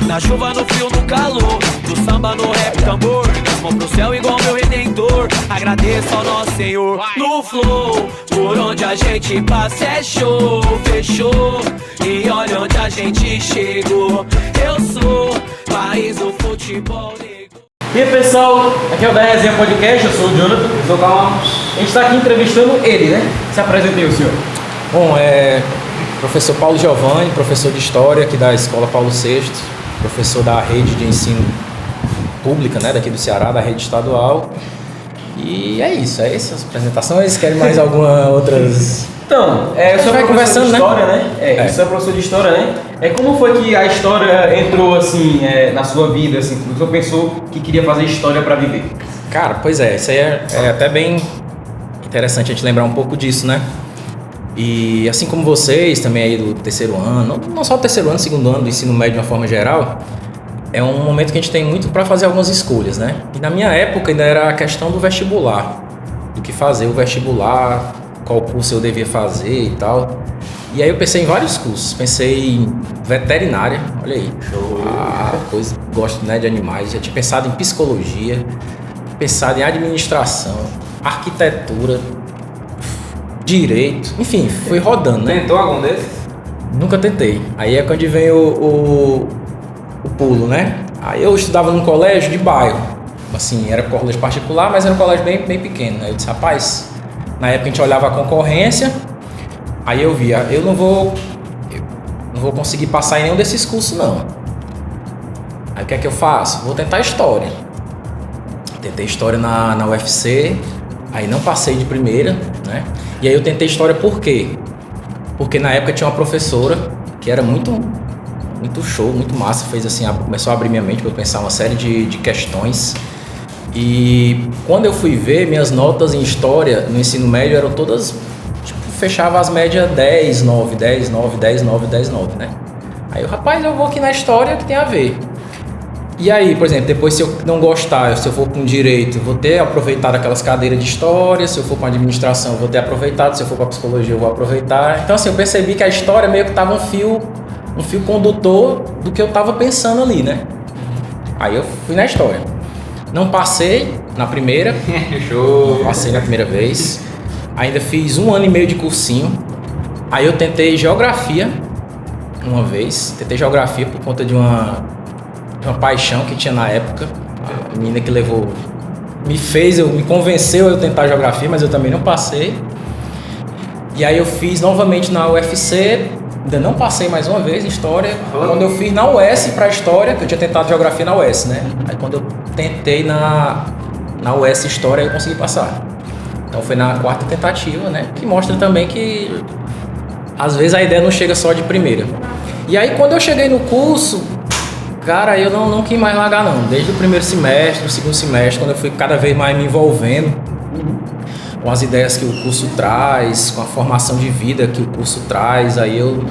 Na chuva, no frio, no calor, do samba, no rap, tambor, das mãos pro céu igual meu redentor. Agradeço ao nosso Senhor. No flow, por onde a gente passa é show, fechou. E olha onde a gente chegou. Eu sou país do futebol negro. E aí pessoal, aqui é o da Resenha Podcast, eu sou o Jonathan, eu sou o Calma. A gente está aqui entrevistando ele, né? Se apresente o senhor. Bom, professor Paulo Giovanni, professor de História aqui da Escola Paulo VI, professor da rede de ensino pública, né, daqui do Ceará, da rede estadual. E é isso, essas apresentações. Querem mais alguma outras? Então, você é professor de História, né? Você é professor de História, né? Como foi que a História entrou, assim, na sua vida, assim? Você pensou que queria fazer História para viver? Cara, pois isso aí é até bem interessante a gente lembrar um pouco disso, né? E assim como vocês, também aí do terceiro ano, não só o terceiro ano, segundo ano do ensino médio de uma forma geral, é um momento que a gente tem muito para fazer algumas escolhas, né? E na minha época ainda era a questão do vestibular, do que fazer o vestibular, qual curso eu devia fazer e tal. E aí eu pensei em vários cursos, pensei em veterinária, olha aí, gosto, né, de animais, já tinha pensado em psicologia, pensado em administração, arquitetura, direito, enfim, fui rodando, né? Tentou algum desses? Nunca tentei. Aí é quando vem o pulo, né? Aí eu estudava num colégio de bairro, assim, era colégio particular, mas era um colégio bem pequeno. Aí eu disse, rapaz, na época a gente olhava a concorrência, aí eu via, eu não vou conseguir passar em nenhum desses cursos, não. Aí o que é que eu faço? Vou tentar História. Tentei História na UFC, aí não passei de primeira, né? E aí eu tentei História por quê? Porque na época tinha uma professora que era muito show, muito massa, fez assim, começou a abrir minha mente para eu pensar uma série de questões. E quando eu fui ver, minhas notas em História no ensino médio eram todas, fechava as médias 10, 9, 10, 9, 10, 9, 10, 9, né? Aí eu, rapaz, eu vou aqui na História, que tem a ver. E aí, por exemplo, depois se eu não gostar, se eu for com Direito, eu vou ter aproveitado aquelas cadeiras de História, se eu for com Administração, eu vou ter aproveitado, se eu for com a Psicologia, eu vou aproveitar. Então assim, eu percebi que a História meio que estava um fio condutor do que eu estava pensando ali, né? Aí eu fui na História. Não passei na primeira, não passei na primeira vez. Ainda fiz 1 ano e meio de cursinho. Aí eu tentei Geografia uma vez. Tentei Geografia por conta de uma paixão que tinha na época. A menina que me convenceu a eu tentar Geografia, mas eu também não passei. E aí eu fiz novamente na UFC, ainda não passei mais uma vez em História. Quando eu fiz na UES para História, que eu tinha tentado Geografia na UES, né? Aí quando eu tentei na UES História, eu consegui passar. Então foi na 4ª tentativa, né? Que mostra também que às vezes a ideia não chega só de primeira. E aí quando eu cheguei no curso, cara, eu não quis mais largar não. Desde o primeiro semestre, o segundo semestre, quando eu fui cada vez mais me envolvendo com as ideias que o curso traz, com a formação de vida que o curso traz, aí eu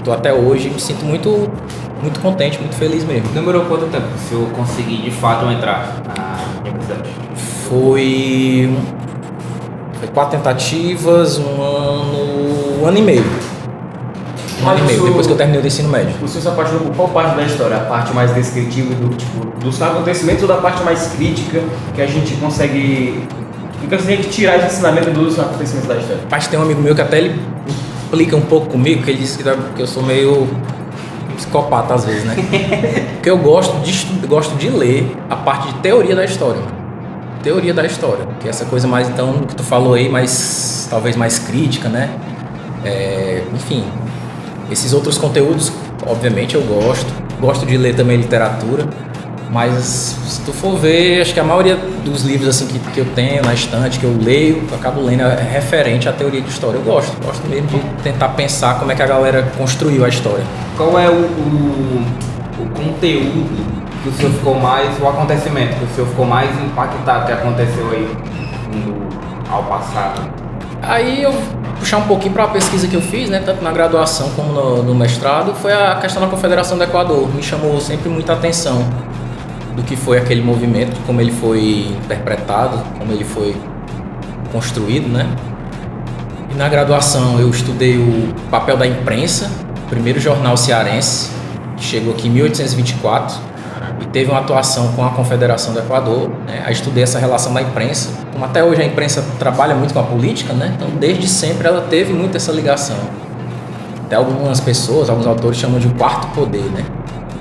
tô até hoje, me sinto muito contente, muito feliz mesmo. Demorou quanto tempo para o senhor conseguir de fato entrar na universidade? Foi 4 tentativas, um ano e meio. Depois que eu terminei o ensino médio. O senhor se apaixonou por qual parte da história? A parte mais descritiva dos acontecimentos ou da parte mais crítica que a gente consegue tirar esse ensinamento dos acontecimentos da história? Mas tem um amigo meu que até ele implica um pouco comigo, que ele disse que eu sou meio psicopata às vezes, né? Porque eu gosto de ler a parte de teoria da história. Teoria da história, que é essa coisa mais, então, que tu falou aí, talvez mais crítica, né? Enfim, esses outros conteúdos, obviamente eu gosto de ler também literatura, mas se tu for ver, acho que a maioria dos livros assim que eu tenho na estante, que eu leio, eu acabo lendo, é referente à teoria de história. Eu gosto mesmo de tentar pensar como é que a galera construiu a história. Qual é o conteúdo que o senhor ficou mais, o acontecimento que o senhor ficou mais impactado que aconteceu aí ao passado? Aí eu puxar um pouquinho para a pesquisa que eu fiz, né, tanto na graduação como no mestrado, foi a questão da Confederação do Equador. Me chamou sempre muita atenção do que foi aquele movimento, como ele foi interpretado, como ele foi construído, né? E na graduação eu estudei o papel da imprensa, o primeiro jornal cearense, chegou aqui em 1824 e teve uma atuação com a Confederação do Equador, né? Aí estudei essa relação da imprensa, como até hoje a imprensa trabalha muito com a política, né? Então desde sempre ela teve muito essa ligação. Até algumas pessoas, alguns autores chamam de o quarto poder, né?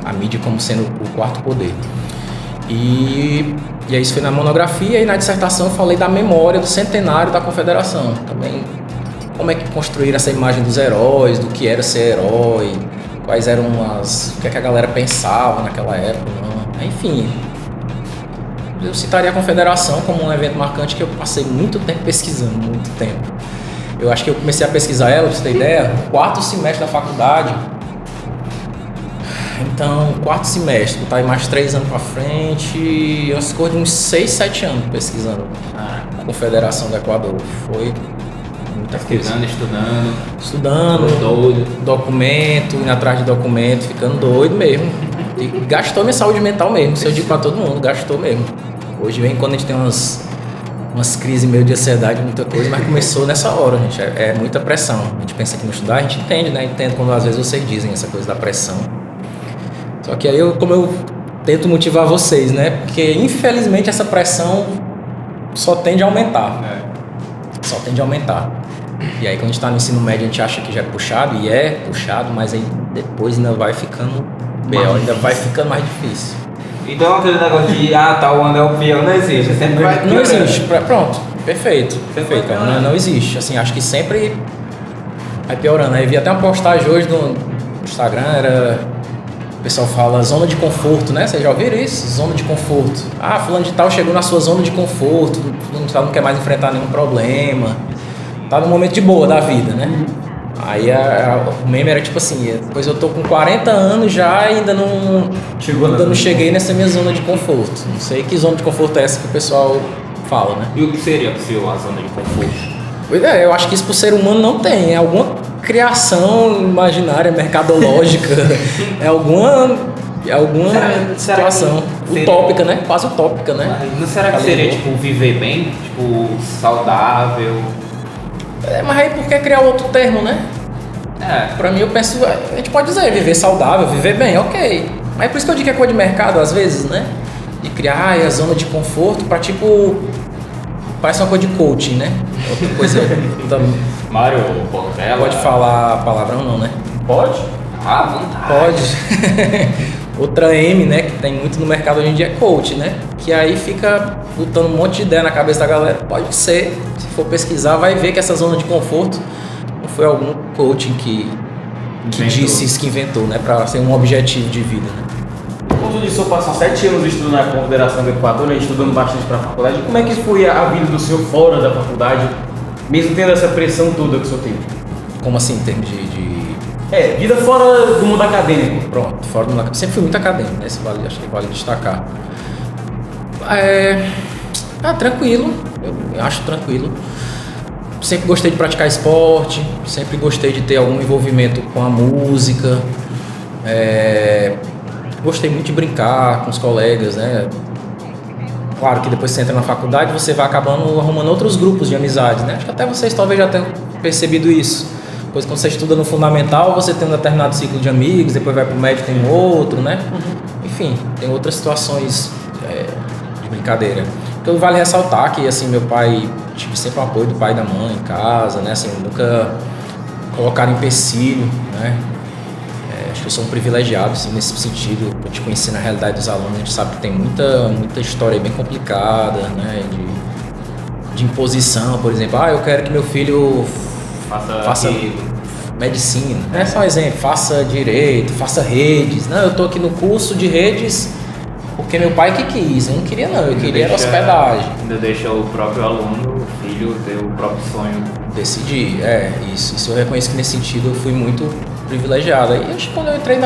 A mídia como sendo o quarto poder. E aí isso foi na monografia, e na dissertação eu falei da memória do centenário da Confederação. Também como é que construíram essa imagem dos heróis, do que era ser herói, quais eram o que é que a galera pensava naquela época, não. Enfim, eu citaria a Confederação como um evento marcante que eu passei muito tempo pesquisando, muito tempo. Eu acho que eu comecei a pesquisar ela, pra você ter ideia, no 4º semestre da faculdade. Então, 4º semestre, tá aí mais 3 anos pra frente, eu escolhi uns 6, 7 anos pesquisando a Confederação do Equador. Foi muita coisa. Estudando, doido. Documento, indo atrás de documento, ficando doido mesmo. E gastou minha saúde mental mesmo, isso eu digo pra todo mundo, gastou mesmo. Hoje vem quando a gente tem umas crises meio de ansiedade, muita coisa, mas começou nessa hora, gente. É muita pressão. A gente pensa que não estudar, a gente entende, né? Entende quando às vezes vocês dizem essa coisa da pressão. Só que aí como eu tento motivar vocês, né? Porque infelizmente essa pressão só tende a aumentar. Só tende a aumentar. E aí quando a gente está no ensino médio a gente acha que já é puxado, e é puxado, mas aí depois ainda vai ficando pior, ainda vai ficando mais difícil. Então aquele negócio de tal ano é o pior não existe, sempre vai Não existe, pronto, perfeito, não existe, assim, acho que sempre vai piorando. Aí vi até uma postagem hoje no Instagram, o pessoal fala zona de conforto, né? Vocês já ouviram isso? Zona de conforto. Ah, fulano de tal chegou na sua zona de conforto, fulano de tal não quer mais enfrentar nenhum problema, tá num momento de boa da vida, né? Aí o meme era tipo assim, depois eu tô com 40 anos já e ainda não cheguei nessa minha zona de conforto. Não sei que zona de conforto é essa que o pessoal fala, né? E o que seria para a zona de conforto? Pois é, eu acho que isso pro ser humano não tem. É alguma criação imaginária, mercadológica, é alguma situação utópica, né? Quase utópica, né? Não será que seria tipo viver bem? Tipo, saudável? Mas aí por que criar outro termo, né? Pra mim eu penso, a gente pode dizer viver saudável, viver bem, ok. Mas é por isso que eu digo que é coisa de mercado às vezes, né? De criar a zona de conforto pra tipo... Parece uma coisa de coaching, né? Outra coisa... Mário Portela... Pode falar palavrão não, né? Pode? Vontade. Pode. Outra M, né, que tem muito no mercado hoje em dia é coach, né? Que aí fica botando um monte de ideia na cabeça da galera. Pode ser, se for pesquisar, vai ver que essa zona de conforto não foi algum coaching que disse isso, que inventou, né? Pra ser um objetivo de vida, né? Como tu disse, eu passei 7 anos estudando na Confederação do Equador, né, estudando bastante para a faculdade. Como é que foi a vida do senhor fora da faculdade, mesmo tendo essa pressão toda que o senhor teve? Como assim, em termos de... vida fora do mundo acadêmico. Pronto, fora do mundo acadêmico. Sempre fui muito acadêmico, né? Isso acho que vale destacar. Tranquilo, eu acho tranquilo. Sempre gostei de praticar esporte, sempre gostei de ter algum envolvimento com a música. Gostei muito de brincar com os colegas, né? Claro que depois que você entra na faculdade, você vai acabando arrumando outros grupos de amizades, né? Acho que até vocês talvez já tenham percebido isso. Depois quando você estuda no fundamental, você tem um determinado ciclo de amigos, depois vai pro médio tem um outro, né? Enfim, tem outras situações de brincadeira. Então vale ressaltar que, assim, meu pai, tive sempre o apoio do pai e da mãe em casa, né? Assim, nunca colocaram empecilho, né? Acho que eu sou um privilegiado, assim, nesse sentido. A gente conhecer na realidade dos alunos, a gente sabe que tem muita história bem complicada, né? De imposição, por exemplo. Eu quero que meu filho faça medicina. Não é só um exemplo. Faça direito, faça redes. Não, eu tô aqui no curso de redes porque meu pai que quis. Eu não queria não, eu queria era hospedagem. Ainda deixa o próprio aluno, o filho, ter o próprio sonho. Decidir, isso eu reconheço que nesse sentido eu fui muito privilegiado. E acho que quando eu entrei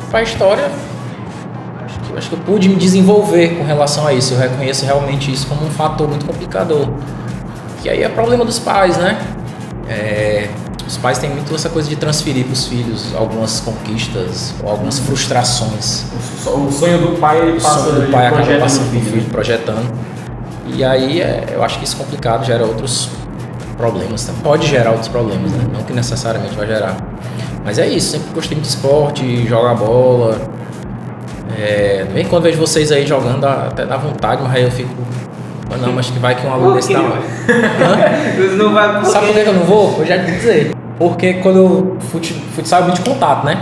pra história, acho que eu pude me desenvolver com relação a isso. Eu reconheço realmente isso como um fator muito complicador. Que aí é problema dos pais, né? Os pais têm muito essa coisa de transferir para os filhos algumas conquistas ou algumas frustrações. O sonho do pai, ele passa, o sonho do pai acaba passando pro pro filho, projetando. E aí eu acho que isso complicado gera outros problemas. Pode gerar outros problemas, né? Não que necessariamente vai gerar. Mas é isso, sempre gostei de esporte, jogar bola. Bem quando vejo vocês aí jogando, até dá vontade, mas aí eu fico. Não, mas que vai que um aluno desse dá. Você não vai. Sabe por que eu não vou? Eu já te dizer. Porque quando eu futsal é muito contato, né?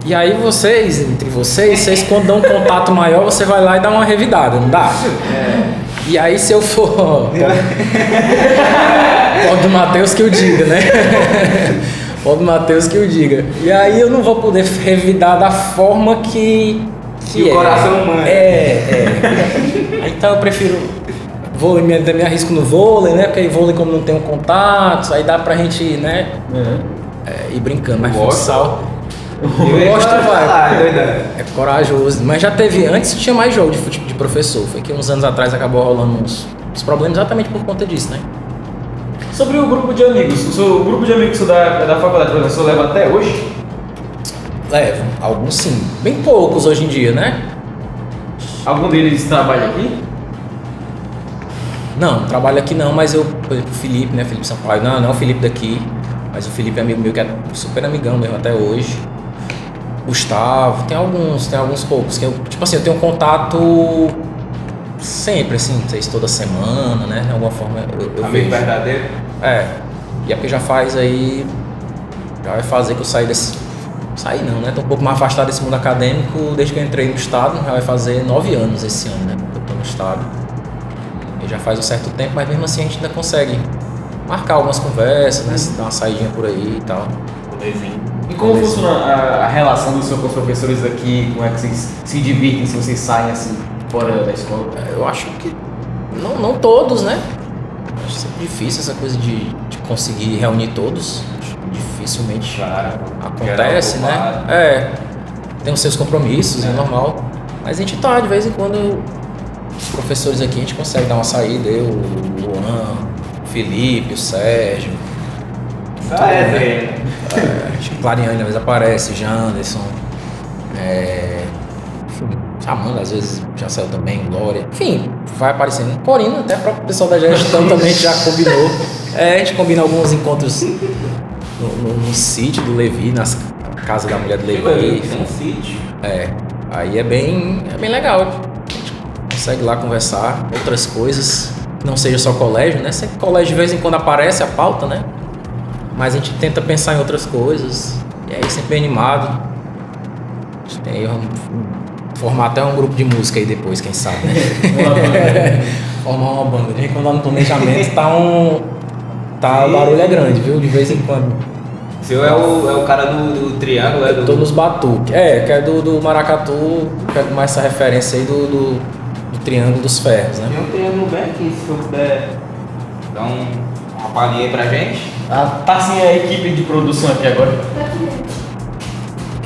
E aí entre vocês quando dão um contato maior, você vai lá e dá uma revidada, não dá? E aí se eu for. Pode do Matheus que eu diga, né? Pode do Matheus que eu diga. E aí eu não vou poder revidar da forma que o coração humano. Então eu prefiro vôlei, me arrisco no vôlei, né? Porque aí vôlei como não tem um contato, aí dá pra gente, né? Ir brincando, mas futsal. Eu gosto, é corajoso. Mas já teve, antes tinha mais jogo de professor. Foi que uns anos atrás acabou rolando uns problemas exatamente por conta disso, né? Sobre o grupo de amigos, o grupo de amigos da faculdade, por exemplo, o senhor leva até hoje? Levo, alguns sim. Bem poucos hoje em dia, né? Algum deles trabalha aqui? Não trabalha aqui não, mas eu, por exemplo, o Felipe, né? Felipe Sampaio, não é o Felipe daqui, mas o Felipe é amigo meu que é super amigão mesmo até hoje. Gustavo, tem alguns poucos que eu, tipo assim, eu tenho contato sempre, assim, não sei se toda semana, né? De alguma forma eu amigo vejo. verdadeiro? E é porque já vai fazer que eu saí não, né? Tô um pouco mais afastado desse mundo acadêmico desde que eu entrei no estado, já vai fazer 9 anos esse ano, né? Eu tô no estado. E já faz um certo tempo, mas mesmo assim a gente ainda consegue marcar algumas conversas, né? Dar uma saidinha por aí e tal. E como funciona a relação do senhor com os professores aqui? Como é que vocês se divirtem se vocês saem assim fora da escola? Eu acho que não todos, né? Acho sempre difícil essa coisa de conseguir reunir todos. Dificilmente acontece, né? Tem os seus compromissos, é normal. Mas a gente tá, de vez em quando, os professores aqui, a gente consegue dar uma saída. Eu, o Luan, o Felipe, o Sérgio. Clariane às vezes aparece, Janderson. Amanda às vezes já saiu também, Glória. Enfim, vai aparecendo. Corina, até o próprio pessoal da gestão também já combinou. A gente combina alguns encontros no sítio do Levi, na casa da mulher do Levi. Tem um sítio. Aí é bem legal. A gente consegue lá conversar outras coisas, que não seja só colégio, né? Sempre colégio de vez em quando aparece a pauta, né? Mas a gente tenta pensar em outras coisas. E aí sempre bem animado. A gente tem aí, formar até um grupo de música aí depois, quem sabe, né? Formar uma banda. De vez em quando lá no planejamento o barulho é grande, viu? De vez em quando. O senhor é o cara do triângulo, é do... Tô nos batuques. Que é do Maracatu, pego mais essa referência aí do Triângulo dos Ferros, né? Tem um triângulo bem aqui, se eu puder dar uma palhinha aí pra gente. Tá sim a equipe de produção aqui agora. A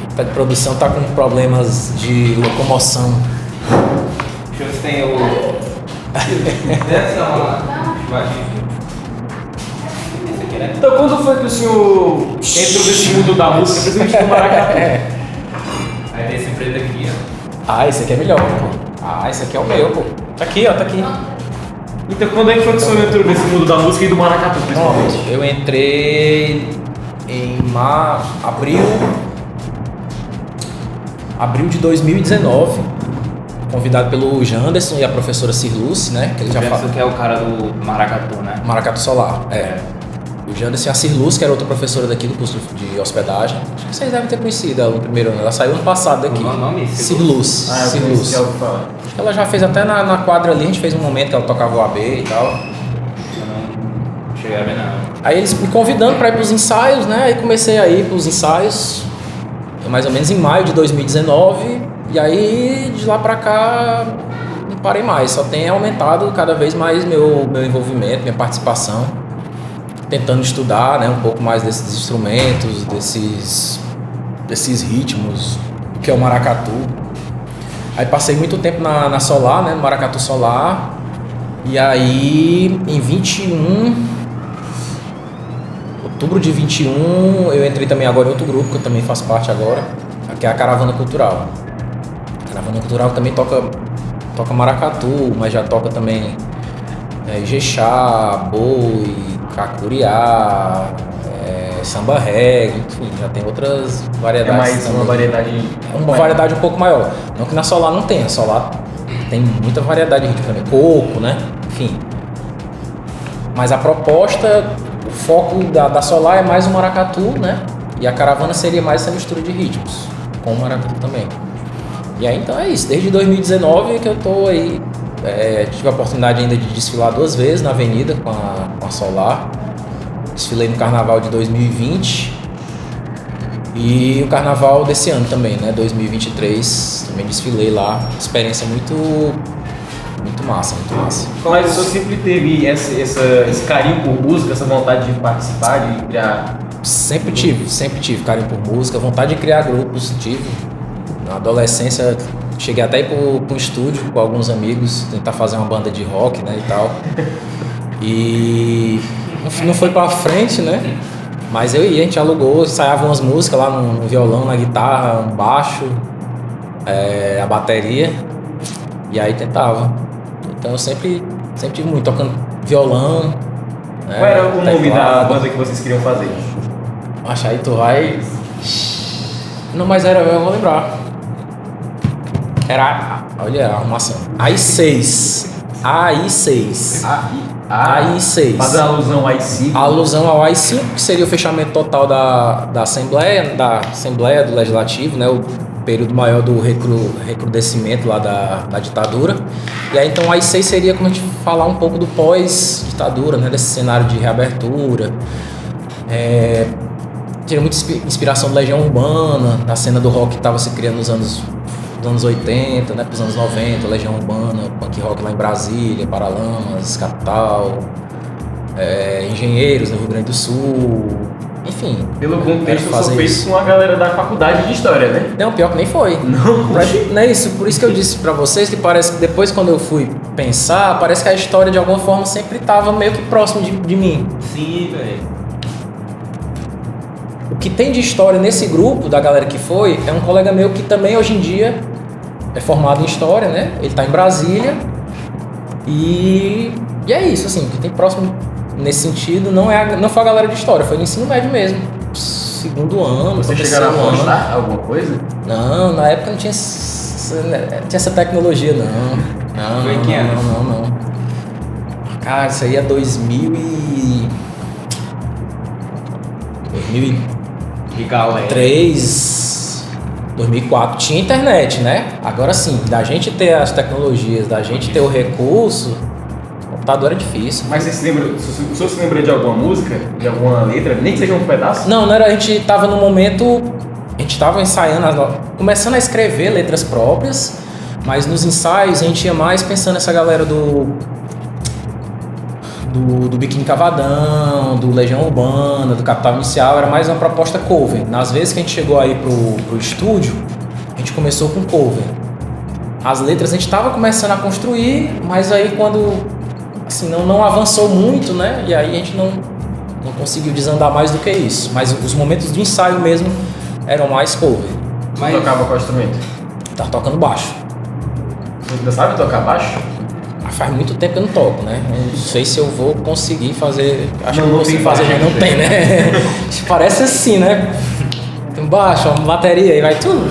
equipe de produção tá com problemas de locomoção. Deixa eu ver se tem o... Desce lá. Então, quando foi que o senhor entrou nesse mundo da música, principalmente no Maracatu? Aí tem esse preto aqui, ó. Esse aqui é melhor, pô. Esse aqui é o meu, pô. Tá aqui, ó, tá aqui. Então, quando é que foi que o senhor entrou nesse mundo da música e do Maracatu, principalmente? Eu entrei em abril de 2019, convidado pelo Janderson e a professora Cirluce, né? Que ele já fala. Que é o cara do Maracatu, né? Maracatu Solar, O Janderson e a Cirluce, que era outra professora daqui do curso de hospedagem. Acho que vocês devem ter conhecido ela no primeiro ano. Ela saiu ano passado daqui. Qual é o nome? Cirluce. Cirluce. Já ouvi falar. Acho que ela já fez até na quadra ali, a gente fez um momento que ela tocava o AB e tal. Eu não cheguei a ver, não. Aí eles me convidando para ir pros ensaios, né? Aí comecei a ir pros ensaios, mais ou menos em maio de 2019. E aí, de lá pra cá, não parei mais. Só tem aumentado cada vez mais meu envolvimento, minha participação. Tentando estudar, né, um pouco mais desses instrumentos, desses ritmos, que é o maracatu. Aí passei muito tempo na Solar, né, no Maracatu Solar. E aí, em outubro de 21, eu entrei também agora em outro grupo, que eu também faço parte agora, que é a Caravana Cultural. A Caravana Cultural também toca maracatu, mas já toca também Ijexá, boi, cacuriá, samba reggae, enfim, já tem outras É variedades. mais também. uma variedade. É uma variedade um pouco maior. Não que na Solar não tenha, a Solar tem muita variedade de ritmo também, coco, né? Enfim. Mas a proposta, o foco da Solar é mais o maracatu, né? E a caravana seria mais essa mistura de ritmos, com o maracatu também. E aí então é isso, desde 2019 que eu tô aí, tive a oportunidade ainda de desfilar 2 vezes na avenida com a Solar. Desfilei no carnaval de 2020 e o carnaval desse ano também, né? 2023, também desfilei lá. Experiência muito massa, muito massa. Mas você sempre teve esse carinho por música, essa vontade de participar, de criar. Sempre tive carinho por música, vontade de criar grupos, tive. Na adolescência, cheguei até a ir pro estúdio com alguns amigos, tentar fazer uma banda de rock, né, e tal. E não foi pra frente, né? Mas eu ia, a gente alugou, ensaiava umas músicas lá no violão, na guitarra, no baixo, a bateria, e aí tentava. Então eu sempre tive muito tocando violão. Qual era o nome da banda que vocês queriam fazer? Acho aí tu vai. Não, mas eu vou lembrar. Era. Olha a arrumação. AI6. AI6. Fazendo alusão ao AI5. A alusão ao AI5, que seria o fechamento total da Assembleia, do Legislativo, né? O período maior do recrudescimento lá da ditadura. E aí então o AI6 seria como a gente falar um pouco do pós-ditadura, né? Desse cenário de reabertura. Tinha muita inspiração da Legião Urbana, da cena do rock que estava se criando nos anos 80, né, para os anos 90, Legião Urbana, punk rock lá em Brasília, Paralamas, Capital, Engenheiros no Rio Grande do Sul, enfim. Pelo contexto, fazer só fez isso. com a galera da faculdade de História, né? Não, pior que nem foi. Não é isso, por isso que eu disse pra vocês que parece que depois quando eu fui pensar, parece que a história de alguma forma sempre estava meio que próximo de mim. Sim, velho. O que tem de história nesse grupo da galera que foi é um colega meu que também hoje em dia é formado em história, né? Ele tá em Brasília e é isso, assim, o que tem próximo nesse sentido não foi a galera de história, foi no ensino médio mesmo. Segundo ano, Vocês terceiro chegaram a ano. postar alguma coisa? Não, na época não tinha essa tecnologia, não. Foi em que ano? Não. Cara, isso aí é 2003, E galera. 2004. Tinha internet, né? Agora sim, da gente ter as tecnologias, da gente ter o recurso, o computador é difícil. Mas você se lembra, o senhor se lembra de alguma música, de alguma letra, nem que seja um pedaço? Não era, a gente tava no momento, a gente tava ensaiando, começando a escrever letras próprias, mas nos ensaios a gente ia mais pensando nessa galera do Biquíni Cavadão, do Legião Urbana, do Capital Inicial, era mais uma proposta cover. Nas vezes que a gente chegou aí pro estúdio, a gente começou com cover. As letras a gente estava começando a construir, mas aí quando assim, não avançou muito, né? E aí a gente não conseguiu desandar mais do que isso. Mas os momentos de ensaio mesmo eram mais cover. Mas tocava qual instrumento? Tava tocando baixo. Você ainda sabe tocar baixo? Faz muito tempo que eu não toco, né? Não sei se eu vou conseguir fazer. Acho que Não eu vou conseguir tem fazer, baixo, já não né? tem, né? Parece assim, né? Tem baixo, uma bateria e vai tudo.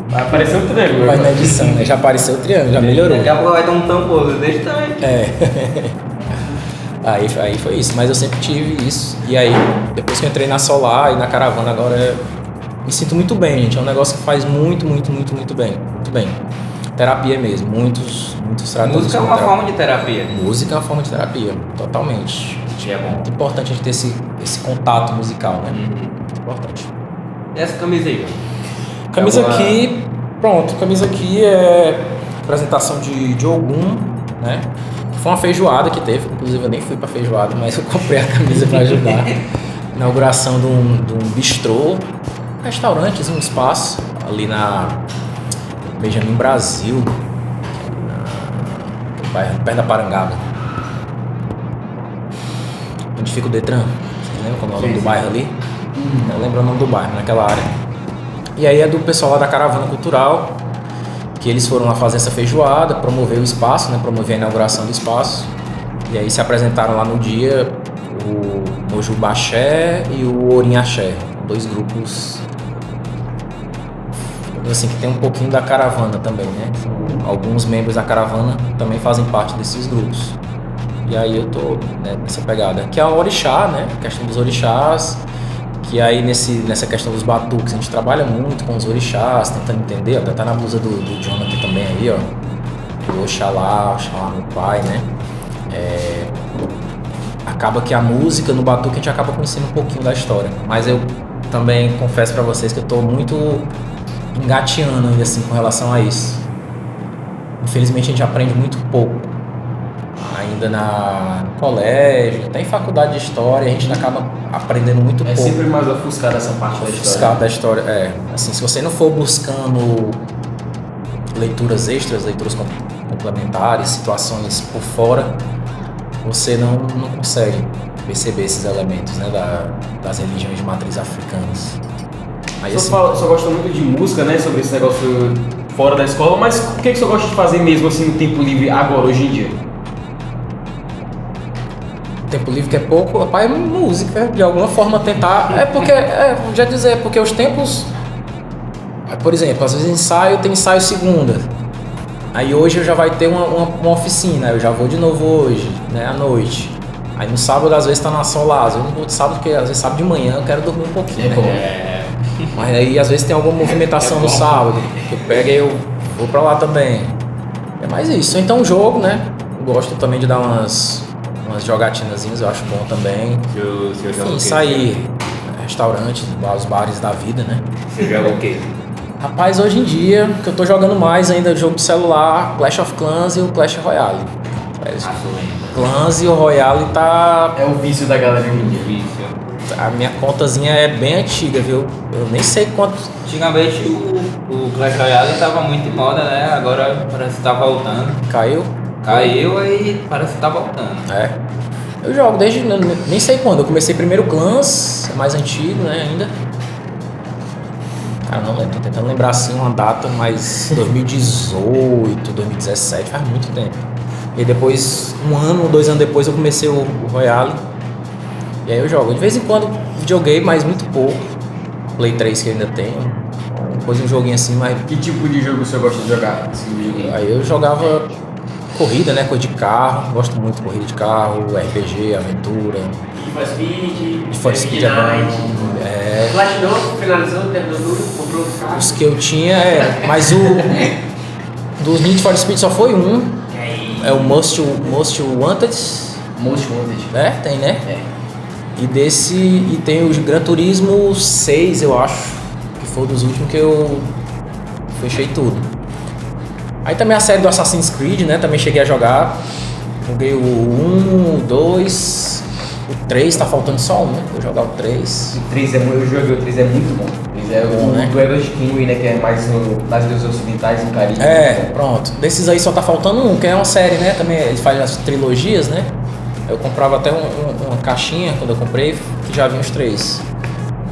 Vai aparecer um triângulo. Vai na edição, né? Já apareceu o triângulo, já melhorou. Daqui a pouco vai ter um tampo desse também. Aí foi isso, mas eu sempre tive isso. E aí, depois que eu entrei na Solar e na Caravana, agora me sinto muito bem, gente. É um negócio que faz muito bem. Muito bem. Terapia mesmo, muitos tratam Música é como uma terapia. forma de terapia. Música é uma forma de terapia, totalmente. Que é bom. Muito importante a gente ter esse contato musical, né? Muito importante. E essa camisa aí? Camisa Alguma- aqui, pronto, camisa aqui é apresentação de Ogum, né? Foi uma feijoada que teve, inclusive eu nem fui pra feijoada, mas eu comprei a camisa pra ajudar. Inauguração de um bistrô, restaurantezinho, um espaço, ali na Benjamin Brasil, perto da Parangaba. Onde fica o Detran, vocês lembram como é o nome do bairro ali? Eu lembro o nome do bairro, naquela área. E aí é do pessoal lá da Caravana Cultural, que eles foram lá fazer essa feijoada, promover o espaço, né? Promover a inauguração do espaço. E aí se apresentaram lá no dia o Mojubaxé e o Orinhaxé. 2 grupos assim, que tem um pouquinho da caravana também, né? Alguns membros da caravana também fazem parte desses grupos. E aí eu tô, né, nessa pegada. Que é o orixá, né? A questão dos orixás. Que aí nessa questão dos batuques a gente trabalha muito com os orixás, tentando entender. Até tá na blusa do Jonathan também aí, ó. O Oxalá meu pai, né? Acaba que a música no batuque a gente acaba conhecendo um pouquinho da história. Mas eu também confesso pra vocês que eu tô muito engateando ainda assim com relação a isso. Infelizmente a gente aprende muito pouco. Ainda no colégio, até em faculdade de história, a gente acaba aprendendo muito pouco. É sempre mais ofuscado essa parte da história. Ofuscado da história, Assim, se você não for buscando leituras extras, leituras complementares, situações por fora, você não consegue perceber esses elementos, né, das religiões de matriz africanas. Aí, assim, só gosta muito de música, né, sobre esse negócio fora da escola, mas o que você gosta de fazer mesmo assim no tempo livre agora, hoje em dia? Tempo livre que é pouco, rapaz, música, de alguma forma tentar. Já dizer, porque os tempos. Por exemplo, às vezes tem ensaio segunda. Aí hoje eu já vai ter uma oficina, eu já vou de novo hoje, né, à noite. Aí no sábado às vezes tá na solaz, eu não vou de sábado porque às vezes sábado de manhã eu quero dormir um pouquinho, né? Mas aí às vezes tem alguma movimentação no sábado, que eu pego e eu vou pra lá também. É mais isso. Então o jogo, né? Eu gosto também de dar umas jogatinazinhas, eu acho bom também. Enfim, sair, restaurante, os bares da vida, né? Você joga o quê? Rapaz, hoje em dia, que eu tô jogando mais ainda jogo de celular, Clash of Clans e o Clash Royale. Clans e o Royale tá... É o vício da galera hoje em dia. A minha contazinha é bem antiga, viu? Eu nem sei quanto... Antigamente o Clash Royale tava muito em moda, né? Agora parece que tá voltando. Caiu Aí parece que tá voltando. Eu jogo desde... nem sei quando. Eu comecei primeiro Clans, é mais antigo, né, ainda. Cara, não lembro. Tô tentando lembrar assim uma data, mas 2018, 2017, faz muito tempo. E depois, 1 ano, 2 anos depois, eu comecei o Royale. E aí eu jogo. De vez em quando joguei, mas muito pouco. Play 3 que eu ainda tenho. Depois um joguinho assim, mas... Que tipo de jogo você gosta de jogar? Aí eu jogava corrida, né? Coisa de carro. Gosto muito de corrida de carro, RPG, aventura. Need For Speed é bom. Platinou, finalizou, terminou tudo, comprou os carros. Os que eu tinha mas dos Need for Speed só foi um. É o Most Wanted. Most Wanted. Tem, né? E tem o Gran Turismo 6, eu acho, que foi um dos últimos que eu fechei tudo. Aí também a série do Assassin's Creed, né? Também cheguei a jogar. Joguei o 1, o 2, o 3, tá faltando só um, né? Vou jogar o 3. O 3 eu joguei o 3, é muito bom. O 3 é o né? duelo de King, né? Que é mais nas ilhas ocidentais, no Caribe. Pronto. Desses aí só tá faltando um, que é uma série, né? Também ele faz as trilogias, né? Eu comprava até uma caixinha quando eu comprei, que já vinha os 3.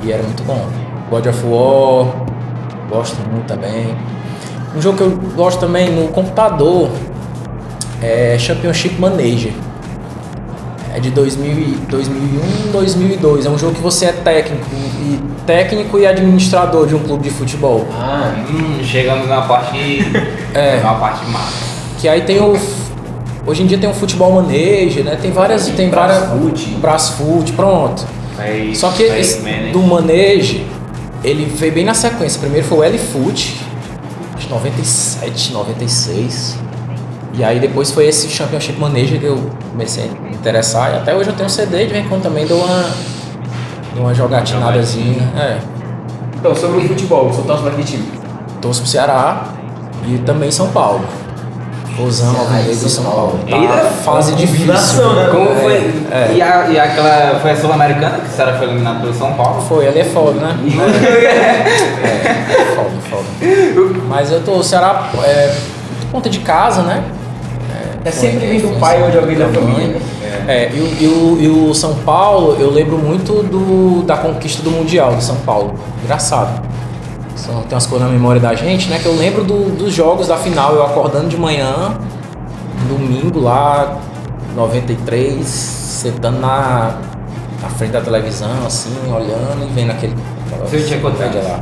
E era muito bom. God of War, gosto muito também. Um jogo que eu gosto também no computador é Championship Manager. É de 2001, 2002. É um jogo que você é técnico e administrador de um clube de futebol. Chegamos na parte... uma parte massa. Que aí tem hoje em dia tem o Futebol Manager, né? Tem várias... Brasfoot, pronto. Só que esse do Manager, ele veio bem na sequência. Primeiro foi o L-Foot, acho que 97, 96. E aí depois foi esse Championship Manager que eu comecei a me interessar. E até hoje eu tenho um CD, de vez em quando também dou uma jogatinadazinha. Então, sobre o futebol, você torce pra que time? Torço pro Ceará e também São Paulo. Rosão, Alvinegro e São Paulo. Tá fase difícil. Né? Como foi? E aquela foi a Sul-Americana que o Ceará foi eliminado pelo São Paulo? Foi, ali é foda, né? Foda. Mas eu tô, o Ceará ponta de casa, né? Sempre vindo do pai ou de alguém da família. E o São Paulo, eu lembro muito da conquista do Mundial de São Paulo. Engraçado. Tem umas coisas na memória da gente, né? Que eu lembro dos jogos da final, eu acordando de manhã, domingo lá, 93, sentando na frente da televisão, assim, olhando e vendo aquele. Você tinha quantos anos? lá.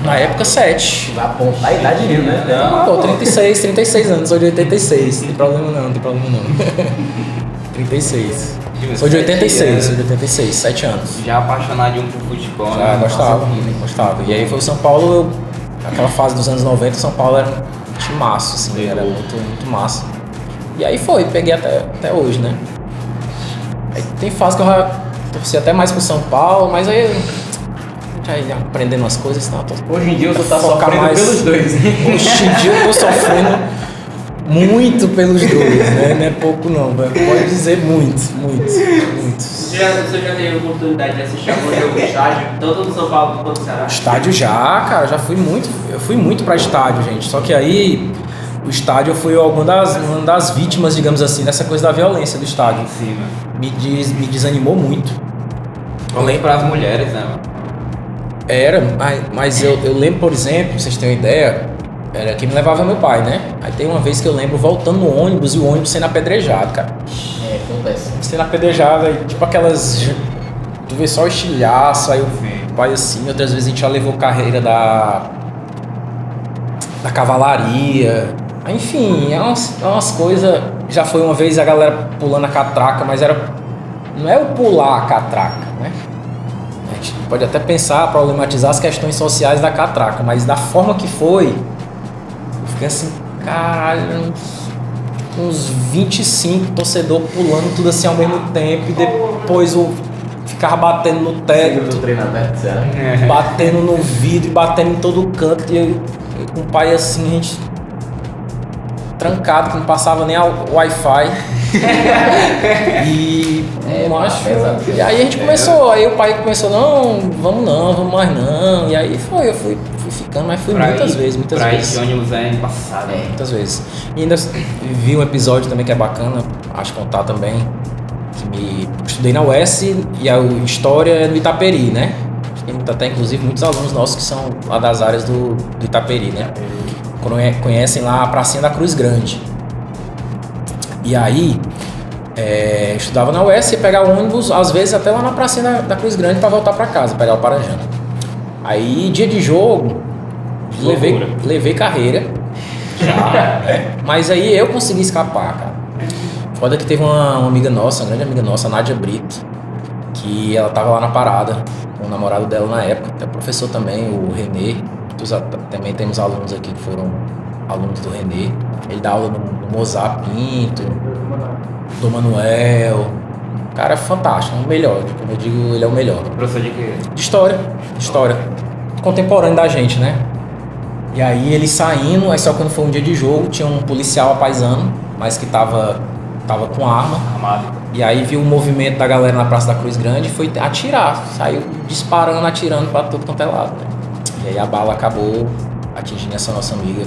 Na época, 7. Vai apontar a idade mesmo, né? Pô, 36 anos, sou de 86. Não tem problema não. 36. Sou de 86, 7 anos. Já apaixonadinho por futebol, Já né? gostava. E aí foi o São Paulo, aquela fase dos anos 90, São Paulo era um timaço, assim, era muito massa. E aí peguei até hoje, né? Aí tem fase que eu já torci até mais pro São Paulo, mas aí já ia aprendendo umas coisas, então Hoje em dia eu tô focar sofrendo mais- pelos dois. Hoje em dia eu tô sofrendo muito pelos dois, né? Não é pouco não, velho. Pode dizer muito. Você já teve a oportunidade de assistir algum jogo no estádio, tanto do São Paulo quanto do Ceará? Estádio já, cara, eu fui muito pra estádio, gente. Só que aí o estádio eu fui uma das vítimas, digamos assim, dessa coisa da violência do estádio. Sim, mano. Me desanimou muito. Além para as mulheres, né, mano? Era, mas eu lembro, por exemplo, pra vocês terem uma ideia, era quem me levava meu pai, né? Aí tem uma vez que eu lembro voltando no ônibus e o ônibus sendo apedrejado, cara. Acontece. Sendo apedrejado, aí, tipo aquelas. Tu vê só o estilhaço, aí o pai assim, outras vezes a gente já levou carreira da cavalaria. Enfim, é umas coisas. Já foi uma vez a galera pulando a catraca, mas não é o pular a catraca, né? A gente pode até pensar, problematizar as questões sociais da catraca, mas da forma que foi, eu fiquei assim, caralho, uns 25 torcedor pulando tudo assim ao mesmo tempo, e depois eu ficava batendo no Do teto, treino aberto, será? batendo no vidro e batendo em todo canto, e eu com o pai assim, a gente trancado, que não passava nem a Wi-Fi. E e aí a gente começou, aí o pai começou, não, vamos mais não. E aí eu fui ficando, mas fui muitas vezes. Pra ir de ônibus é embaçado. Muitas vezes. E ainda vi um episódio também que é bacana, acho contar também, que estudei na UES e a história é no Itaperi, né? Tem até inclusive muitos alunos nossos que são lá das áreas do Itaperi, né? Conhecem lá a pracinha da Cruz Grande. E aí, estudava na UES, ia pegar o ônibus, às vezes até lá na pracinha da Cruz Grande para voltar para casa, pegar o Paranjana. Aí, dia de jogo, levei carreira, já, né? Mas aí eu consegui escapar, cara. Foda que teve uma amiga nossa, uma grande amiga nossa, a Nádia Brito, que ela tava lá na parada com o namorado dela na época, até o professor também, o Renê. Também temos alunos aqui que foram alunos do Renê. Ele dá aula no Mozart Pinto, do Manuel. Cara, é fantástico, é o melhor. Como eu digo, ele é o melhor. Professor de quê? De história. Contemporâneo da gente, né? E aí ele saindo, aí só quando foi um dia de jogo, tinha um policial apaisando, mas que tava com arma. Amado. E aí viu o movimento da galera na Praça da Cruz Grande e foi atirar. Saiu disparando, atirando pra tudo quanto é lado, né? E aí a bala acabou atingindo essa nossa amiga.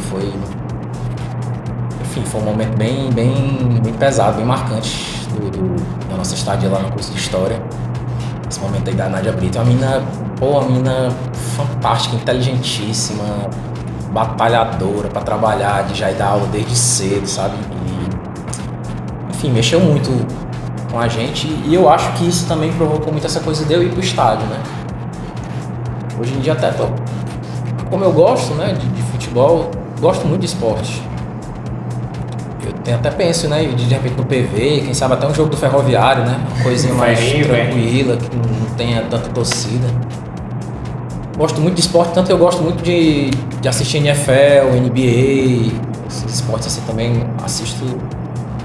Enfim, foi um momento bem pesado, bem marcante da nossa estadia lá no curso de História. Esse momento aí da Nádia Brito. Uma menina fantástica, inteligentíssima, batalhadora pra trabalhar, de já ir dar aula desde cedo, sabe? E, enfim, mexeu muito com a gente e eu acho que isso também provocou muito essa coisa de eu ir pro estádio, né? Hoje em dia até como eu gosto, né, de futebol, gosto muito de esporte. Eu até penso, né, de repente no PV, quem sabe até um jogo do Ferroviário, né, uma coisinha mais tranquila, que não tenha tanta torcida. Gosto muito de esporte, tanto eu gosto muito de assistir NFL, NBA, esses esportes assim também assisto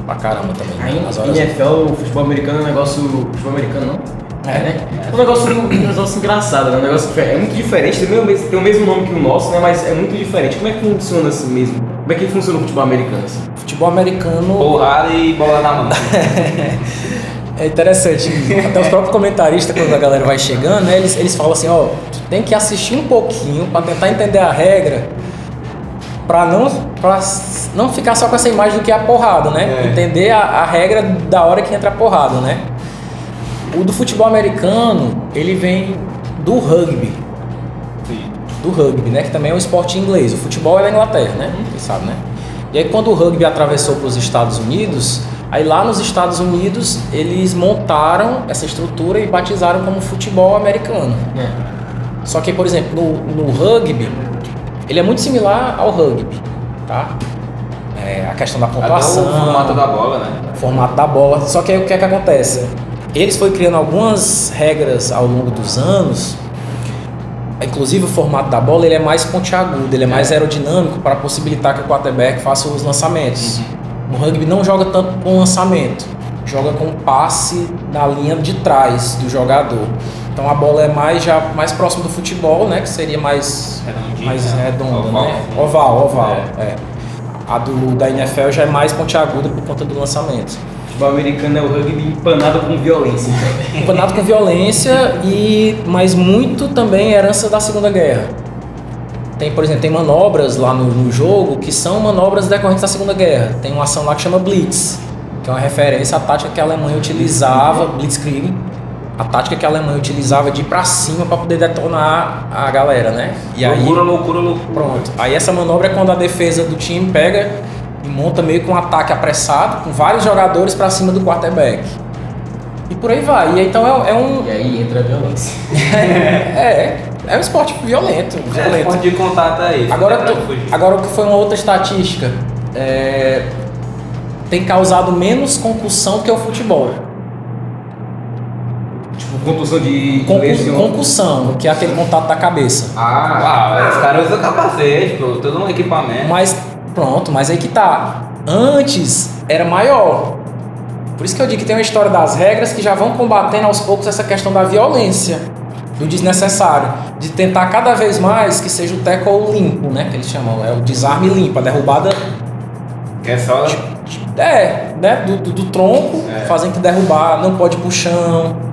pra caramba também. Aí, Né, nas horas. NFL, o futebol americano é um negócio... Futebol americano não? Né? É um negócio engraçado, né? Um negócio é muito diferente, tem o mesmo nome que o nosso, né? Mas é muito diferente. Como é que funciona assim mesmo? Como é que funciona o futebol americano assim? Futebol americano... Porrada e bola na mão. É interessante, até os próprios comentaristas, quando a galera vai chegando, né, eles falam assim, ó, tu tem que assistir um pouquinho pra tentar entender a regra, pra não ficar só com essa imagem do que é a porrada, né? Entender a regra da hora que entra a porrada, né? O do futebol americano, ele vem do rugby. Sim. Do rugby, né? Que também é um esporte inglês. O futebol é da Inglaterra, né? Você sabe, né? E aí quando o rugby atravessou para os Estados Unidos, Aí lá nos Estados Unidos eles montaram essa estrutura e batizaram como futebol americano. Só que, por exemplo, no rugby, ele é muito similar ao rugby, tá? A questão da pontuação, Até o formato da bola, né? formato da bola. Só que aí o que é que acontece? Eles foram criando algumas regras ao longo dos anos. Inclusive o formato da bola ele é mais pontiagudo, ele é mais aerodinâmico para possibilitar que o quarterback faça os lançamentos. No rugby não joga tanto com lançamento, joga com passe na linha de trás do jogador. Então a bola é mais próximo do futebol, né? Que seria mais redonda, Oval. né? Oval. A da NFL já é mais pontiaguda por conta do lançamento. O futebol americano é o rugby empanado com violência, então. Empanado com violência, mas muito também herança da Segunda Guerra. Tem, por exemplo, tem manobras lá no jogo que são manobras decorrentes da Segunda Guerra. Tem uma ação lá que chama Blitz, que é uma referência à tática que a Alemanha utilizava, Blitzkrieg, a tática que a Alemanha utilizava de ir pra cima para poder detonar a galera, né? E Loucura. pronto. Aí essa manobra é quando a defesa do time pega e monta meio que um ataque apressado com vários jogadores para cima do quarterback. E por aí vai. E aí, então é um... E aí entra a violência. É um esporte violento. Ponto de contato aí. Agora o que foi uma outra estatística, tem causado menos concussão que o futebol. Tipo, contusão de lesão. Concussão, que é aquele contato da cabeça. Os caras usam capacete, pô, todo um equipamento. Mas aí que tá. Antes era maior. Por isso que eu digo que tem uma história das regras que já vão combatendo aos poucos essa questão da violência, do desnecessário, de tentar cada vez mais que seja o tackle limpo, né? Que eles chamam, é o desarme limpo, a derrubada. Que é só. Né? Do tronco, fazendo que derrubar, não pode ir pro chão.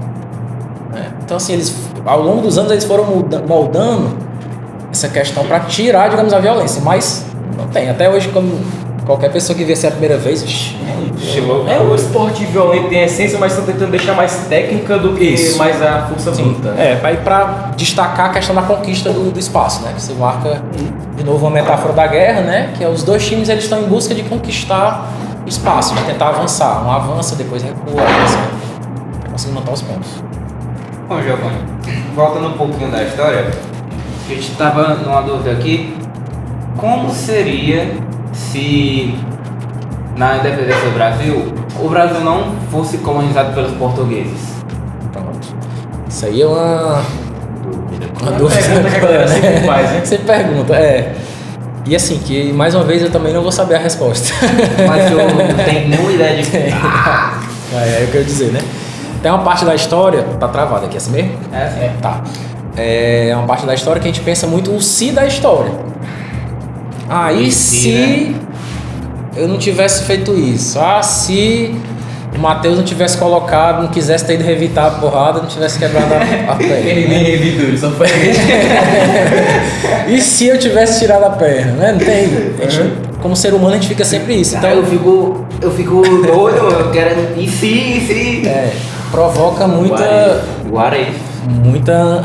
Então, assim, eles, ao longo dos anos, eles foram moldando essa questão para tirar, digamos, a violência. Mas não tem. Até hoje, como qualquer pessoa que vê a primeira vez, É um esporte violento em essência, mas estão tentando deixar mais técnica do que mais a força bruta. Para destacar a questão da conquista do espaço, né? Você marca, de novo, uma metáfora da guerra, né? Que é os dois times eles estão em busca de conquistar espaço, de tentar avançar. Um avança, depois recua, para conseguir montar os pontos. Bom, Giovanni, voltando um pouquinho da história, a gente estava numa dúvida aqui, como seria se na independência do Brasil, o Brasil não fosse colonizado pelos portugueses? Pronto. Isso aí é uma dúvida pergunta que a galera sempre faz, né? Você pergunta, E assim, que mais uma vez eu também não vou saber a resposta. Mas eu não tenho nenhuma ideia de... É o que eu ia dizer, né? Tem uma parte da história... Tá travado aqui, assim mesmo? Sim. Tá. É uma parte da história que a gente pensa muito o se da história. E se eu não tivesse feito isso? Se o Matheus não tivesse colocado, não quisesse ter ido revitar a porrada, não tivesse quebrado a perna. Ele nem revidou, ele só foi. E se eu tivesse tirado a perna, né? Não tem. Como ser humano, a gente fica sempre isso. Então, eu fico doido, eu quero... E se? Provoca muita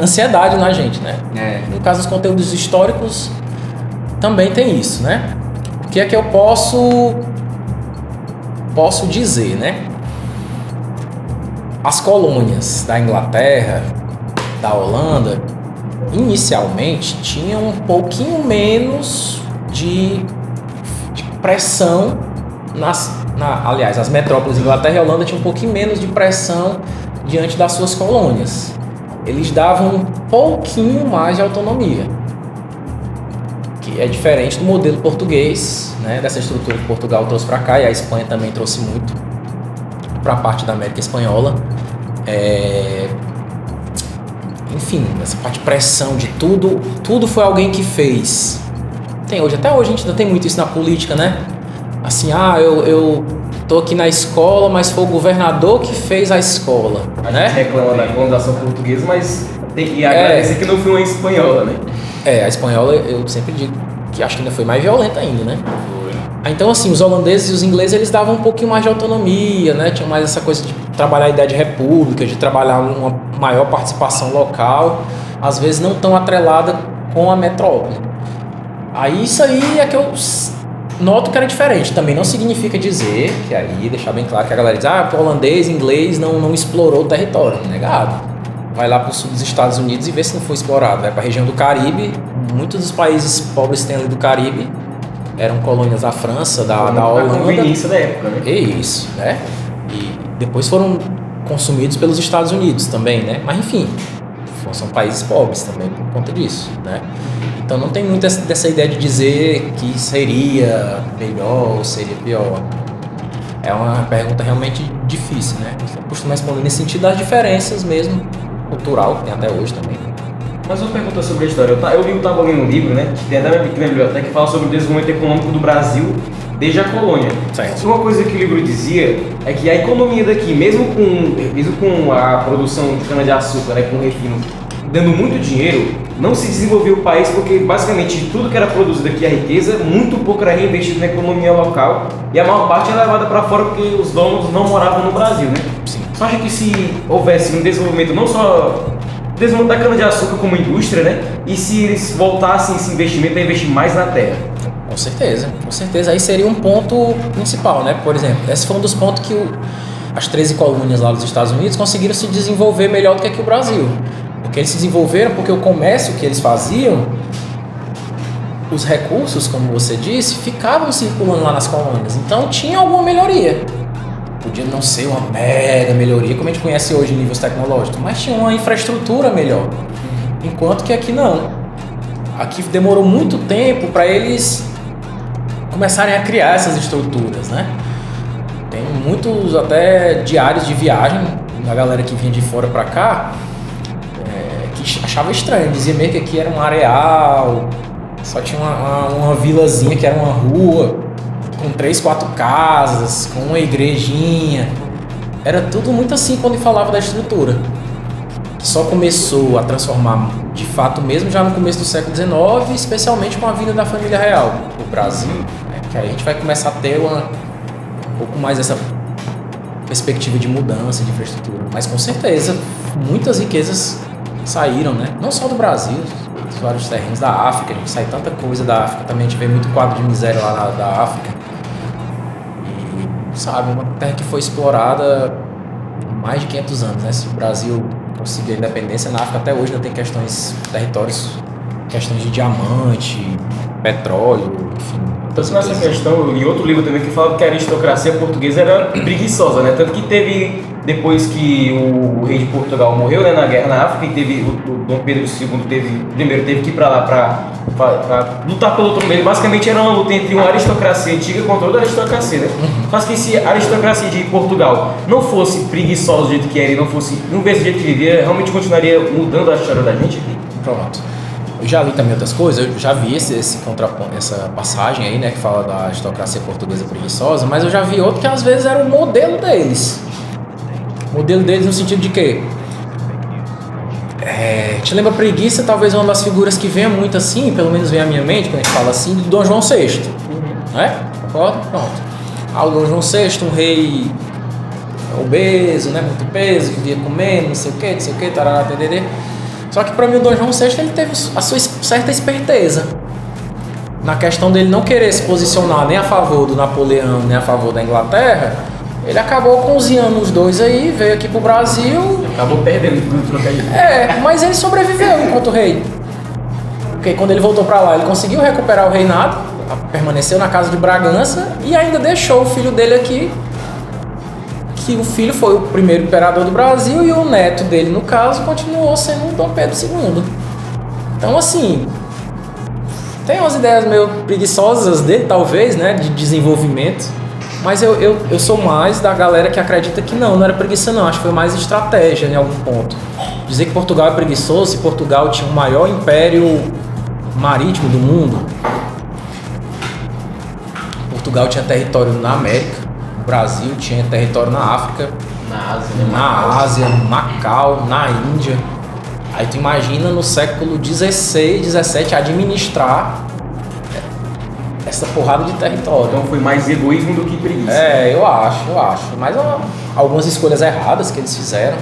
ansiedade na gente, né? No caso dos conteúdos históricos, também tem isso, né? O que é que eu posso dizer, né? As colônias da Inglaterra, da Holanda, inicialmente tinham um pouquinho menos de pressão aliás, as metrópoles Inglaterra e Holanda tinham um pouquinho menos de pressão diante das suas colônias. Eles davam um pouquinho mais de autonomia, que é diferente do modelo português, né? Dessa estrutura que Portugal trouxe para cá, e a Espanha também trouxe muito para a parte da América Espanhola. Enfim, essa parte de pressão de tudo foi alguém que fez. Até hoje a gente ainda tem muito isso na política, né? Assim, eu tô aqui na escola, mas foi o governador que fez a escola, né? Reclama da colonização portuguesa, mas tem que agradecer que não foi uma espanhola, né? A espanhola eu sempre digo que acho que ainda foi mais violenta ainda, né? Então, assim, os holandeses e os ingleses, eles davam um pouquinho mais de autonomia, né? Tinham mais essa coisa de trabalhar a ideia de república, de trabalhar uma maior participação local, às vezes não tão atrelada com a metrópole. Aí isso aí é que eu noto que era diferente. Também não significa dizer que aí, deixar bem claro que a galera diz, o holandês, inglês não explorou o território. Negado. Vai lá para o sul dos Estados Unidos e vê se não foi explorado. Vai para a região do Caribe. Muitos dos países pobres que tem ali do Caribe eram colônias da França, da Holanda. A conveniência da época, né? É isso, né? E depois foram consumidos pelos Estados Unidos também, né? Mas enfim, são países pobres também por conta disso, né? Então não tem muito dessa ideia de dizer que seria melhor ou seria pior. É uma pergunta realmente difícil, né? Você costuma responder nesse sentido das diferenças mesmo, cultural, que tem até hoje também. Mas uma pergunta sobre a história. Eu estava lendo um livro, né? Que tem até aqui na biblioteca, que fala sobre o desenvolvimento econômico do Brasil desde a colônia. Certo. Uma coisa que o livro dizia é que a economia daqui, mesmo com a produção de cana-de-açúcar, né, com o refino, dando muito dinheiro, não se desenvolveu o país porque basicamente tudo que era produzido aqui, a riqueza, muito pouco era reinvestido na economia local e a maior parte é levada para fora porque os donos não moravam no Brasil, né? Sim. Você acha que se houvesse um desenvolvimento não só desenvolvimento da cana-de-açúcar como indústria, né? E se eles voltassem esse investimento a investir mais na terra? Com certeza. Aí seria um ponto principal, né? Por exemplo, esse foi um dos pontos que as 13 colônias lá dos Estados Unidos conseguiram se desenvolver melhor do que aqui o Brasil. Porque eles se desenvolveram porque o comércio que eles faziam, os recursos, como você disse, ficavam circulando lá nas colônias. Então tinha alguma melhoria. Podia não ser uma mega melhoria como a gente conhece hoje em níveis tecnológicos, mas tinha uma infraestrutura melhor. Enquanto que aqui não. Aqui demorou muito tempo para eles começarem a criar essas estruturas, né? Tem muitos até diários de viagem da galera que vinha de fora para cá que achava estranho, dizia meio que aqui era um areal, só tinha uma vilazinha que era uma rua com 3, 4 casas, com uma igrejinha. Era tudo muito assim quando ele falava da estrutura. Que só começou a transformar de fato mesmo já no começo do século XIX, especialmente com a vinda da família real no Brasil. Né? Que aí a gente vai começar a ter um pouco mais essa perspectiva de mudança, de infraestrutura. Mas com certeza, muitas riquezas saíram, né? Não só do Brasil, dos vários terrenos da África. A gente sai tanta coisa da África também. A gente vê muito quadro de miséria lá da África. E, sabe, uma terra que foi explorada há mais de 500 anos, né? Se o Brasil conseguiu a independência, na África até hoje ainda tem questões, territórios, questões de diamante, petróleo, enfim. Então, nessa questão, e outro livro também que fala que a aristocracia portuguesa era preguiçosa, né? Tanto que teve, depois que o rei de Portugal morreu, né, na guerra na África, e teve o Dom Pedro II teve que ir para lá para lutar pelo trono dele. Basicamente era uma luta entre uma aristocracia antiga contra outra aristocracia, né? Mas que se a aristocracia de Portugal não fosse preguiçosa do jeito que era e não vivesse do jeito que vivia, realmente continuaria mudando a história da gente aqui. Pronto. Eu já li também outras coisas, eu já vi esse contraponto, essa passagem aí, né, que fala da aristocracia portuguesa preguiçosa, mas eu já vi outro que às vezes era o modelo deles. O modelo deles no sentido de que te lembra preguiça, talvez uma das figuras que venha muito assim, pelo menos vem à minha mente, quando a gente fala assim, do Dom João VI. Né? Concorda? Pronto. O Dom João VI, um rei obeso, né, muito peso, vivia comendo, não sei o que, tarará, tdd. Só que para mim o Dom João VI ele teve a sua certa esperteza na questão dele não querer se posicionar nem a favor do Napoleão, nem a favor da Inglaterra. Ele acabou cozinhando os dois aí, veio aqui pro Brasil. Acabou perdendo tudo, trocar de... Mas ele sobreviveu enquanto rei. Porque quando ele voltou para lá, ele conseguiu recuperar o reinado, permaneceu na casa de Bragança e ainda deixou o filho dele aqui. Que o filho foi o primeiro imperador do Brasil e o neto dele, no caso, continuou sendo o Dom Pedro II. Então, assim, tem umas ideias meio preguiçosas dele, talvez, né, de desenvolvimento, mas eu sou mais da galera que acredita que não era preguiça não, acho que foi mais estratégia em algum ponto. Dizer que Portugal é preguiçoso, se Portugal tinha o maior império marítimo do mundo, Portugal tinha território na América, o Brasil tinha território na África, na Ásia, no Macau, na Índia. Aí tu imagina no século XVI, XVII administrar essa porrada de território. Então foi mais egoísmo do que preguiça. Eu acho. Mas algumas escolhas erradas que eles fizeram,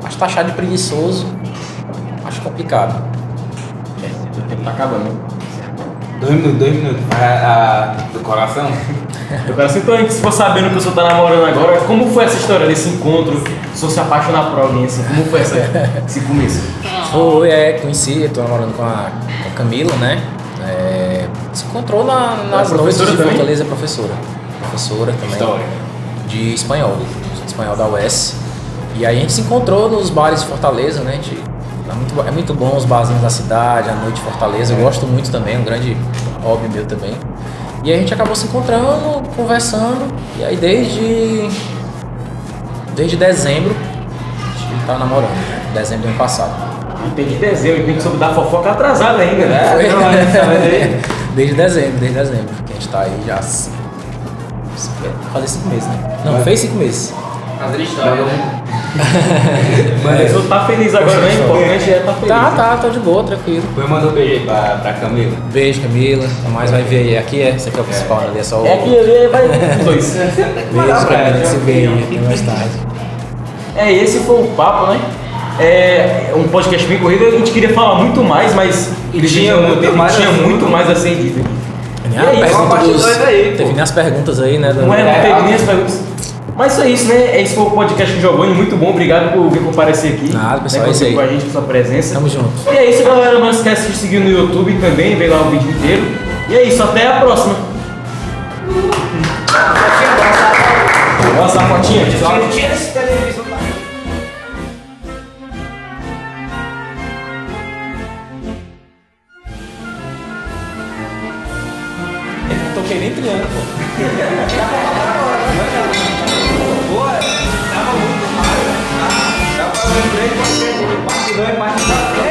mas taxar de preguiçoso, acho complicado. O tempo tá acabando. 2 minutos. Do coração? Eu quero assim, então, se for sabendo que o senhor tá namorando agora, como foi essa história desse encontro? O senhor se apaixonar por alguém, assim, como foi esse começo? Conheci, eu tô namorando com a Camila, né? Se encontrou nas noites professora de também? Fortaleza, professora também. História. De espanhol da UES. E aí a gente se encontrou nos bares de Fortaleza, né? É muito bom os barzinhos da cidade, a noite de Fortaleza. Eu gosto muito também, é um grande hobby meu também. E aí a gente acabou se encontrando, conversando. E aí desde dezembro a gente tá namorando, né? Dezembro do ano passado. Entendi, dezembro, a gente soube dar fofoca atrasada ainda, né? Desde dezembro que a gente tá aí já. Fazer 5 meses, né? Não, fez 5 meses. Fazendo história, né? Mas eu tá feliz agora, né? Importante é tá feliz. Tá de boa, tranquilo. Foi mandou um beijo aí pra Camila. Beijo, Camila. Até mais vai ver aí. Aqui esse aqui é o principal, ali é só o. É aqui, ali vai os dois. Beijo, Camila, que se vê aí até mais tarde. Esse foi o papo, né? É um podcast bem corrido, a gente queria falar muito mais, mas Tinha muito mais a ser dito. E aí, Teve nem as perguntas aí, né? não teve nem as perguntas. Mas é isso, né? Esse foi o podcast com o Giovanni. Muito bom, obrigado por vir comparecer aqui. Nada, pessoal, né, é isso aí. com a gente, com sua presença. Tamo junto. E é isso, galera. Não esquece de seguir no YouTube também, ver lá o vídeo inteiro. E é isso, até a próxima. Boa sapatinha. Tira esse televisor. Tô querendo triângulo, pô. Boa, tava muito mal. Tava 3, 4, 5, 6, 7, 8, 9, 10.